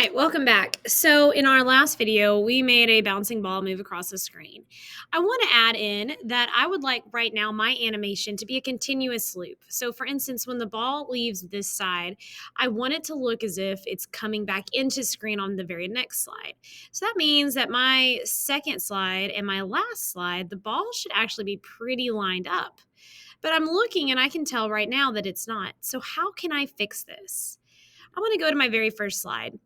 right, welcome back. So in our last video, we made a bouncing ball move across the screen. I want to add in that I would like right now my animation to be a continuous loop. So for instance, when the ball leaves this side, I want it to look as if it's coming back into screen on the very next slide. So that means that my second slide and my last slide, the ball should actually be pretty lined up. But I'm looking and I can tell right now that it's not. So how can I fix this? I want to go to my very first slide.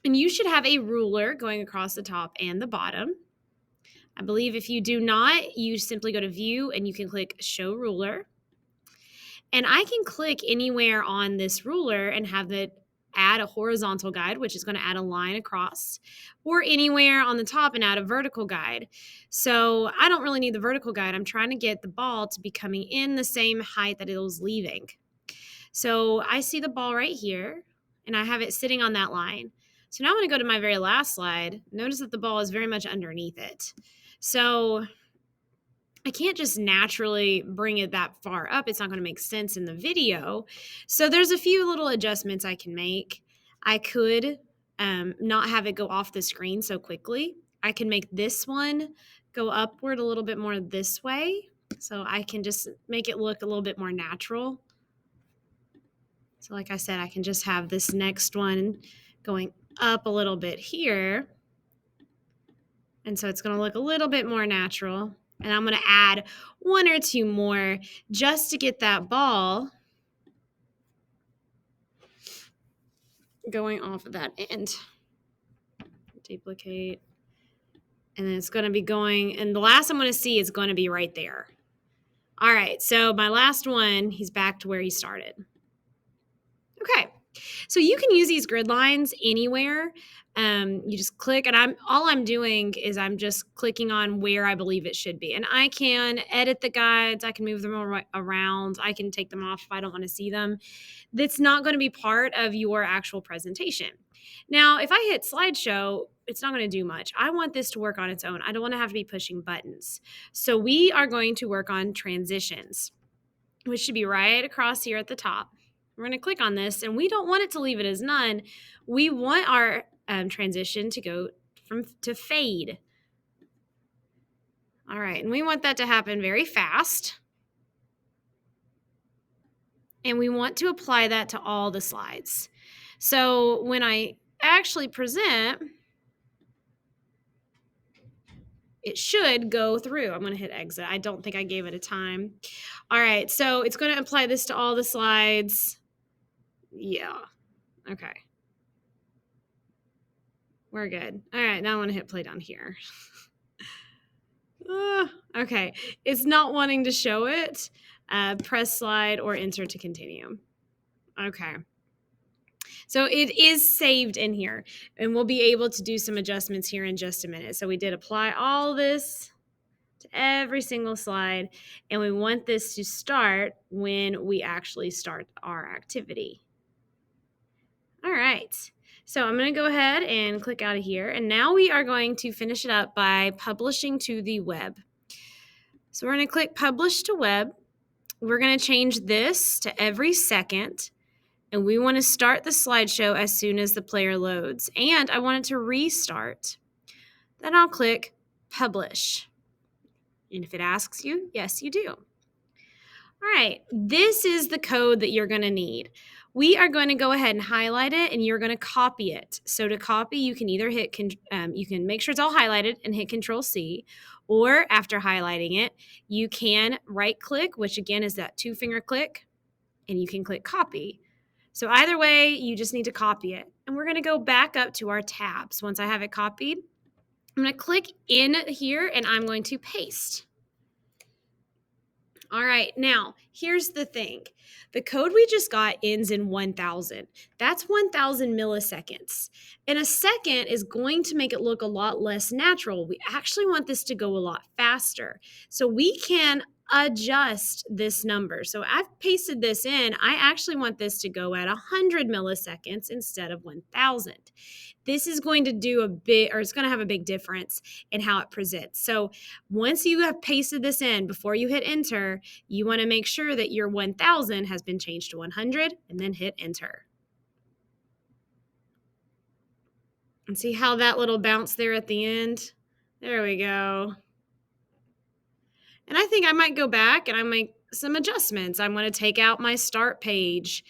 And you should have a ruler going across the top and the bottom. I believe if you do not, you simply go to View and you can click Show Ruler. And I can click anywhere on this ruler and have it add a horizontal guide, which is going to add a line across, or anywhere on the top and add a vertical guide. So I don't really need the vertical guide. I'm trying to get the ball to be coming in the same height that it was leaving. So I see the ball right here, and I have it sitting on that line. So now I'm going to go to my very last slide. Notice that the ball is very much underneath it. So I can't just naturally bring it that far up. It's not going to make sense in the video. So there's a few little adjustments I can make. I could not have it go off the screen so quickly. I can make this one go upward a little bit more this way. So I can just make it look a little bit more natural. So like I said, I can just have this next one going up a little bit here. And so it's going to look a little bit more natural. And I'm going to add one or two more just to get that ball going off of that end. Duplicate. And then it's going to be going, and the last I'm going to see is going to be right there. All right, so my last one, he's back to where he started. Okay, so you can use these grid lines anywhere. You just click, and all I'm doing is I'm just clicking on where I believe it should be. And I can edit the guides. I can move them around. I can take them off if I don't want to see them. That's not going to be part of your actual presentation. Now, if I hit slideshow, it's not going to do much. I want this to work on its own. I don't want to have to be pushing buttons. So we are going to work on transitions, which should be right across here at the top. We're going to click on this, and we don't want it to leave it as none. We want our transition to go to fade. All right, and we want that to happen very fast. And we want to apply that to all the slides. So when I actually present, it should go through. I'm going to hit exit. I don't think I gave it a time. All right, so it's going to apply this to all the slides. Yeah, okay. We're good. All right, now I want to hit play down here. Okay, it's not wanting to show it. Press slide or enter to continue. Okay. So it is saved in here, and we'll be able to do some adjustments here in just a minute. So we did apply all this to every single slide, and we want this to start when we actually start our activity. All right. So I'm going to go ahead and click out of here, and now we are going to finish it up by publishing to the web. So we're going to click Publish to Web. We're going to change this to every second. And we want to start the slideshow as soon as the player loads. And I want it to restart. Then I'll click Publish. And if it asks you, yes, you do. All right, this is the code that you're going to need. We are going to go ahead and highlight it, and you're going to copy it. So to copy, you can either hit, you can make sure it's all highlighted and hit Control-C, or after highlighting it, you can right-click, which again is that two-finger click, and you can click Copy. So either way, you just need to copy it. And we're going to go back up to our tabs. Once I have it copied, I'm going to click in here, and I'm going to paste. All right, now here's the thing. The code we just got ends in 1,000. That's 1,000 milliseconds. And a second is going to make it look a lot less natural. We actually want this to go a lot faster. So we can adjust this number. So I've pasted this in. I actually want this to go at 100 milliseconds instead of 1,000. This is going to do it's going to have a big difference in how it presents. So once you have pasted this in, before you hit enter, you want to make sure that your 1,000 has been changed to 100 and then hit enter. And see how that little bounce there at the end? There we go. And I think I might go back and I make some adjustments. I'm going to take out my start page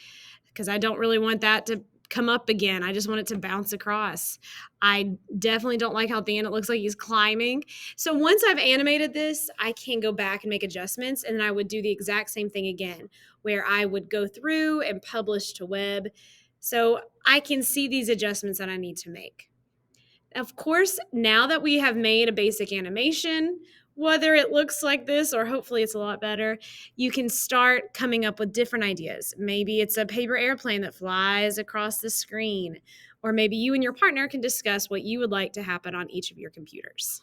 because I don't really want that to come up again. I just want it to bounce across. I definitely don't like how at the end it looks like he's climbing. So once I've animated this, I can go back and make adjustments, and then I would do the exact same thing again, where I would go through and publish to web. So I can see these adjustments that I need to make. Of course, now that we have made a basic animation, whether it looks like this or hopefully it's a lot better, you can start coming up with different ideas. Maybe it's a paper airplane that flies across the screen, or maybe you and your partner can discuss what you would like to happen on each of your computers.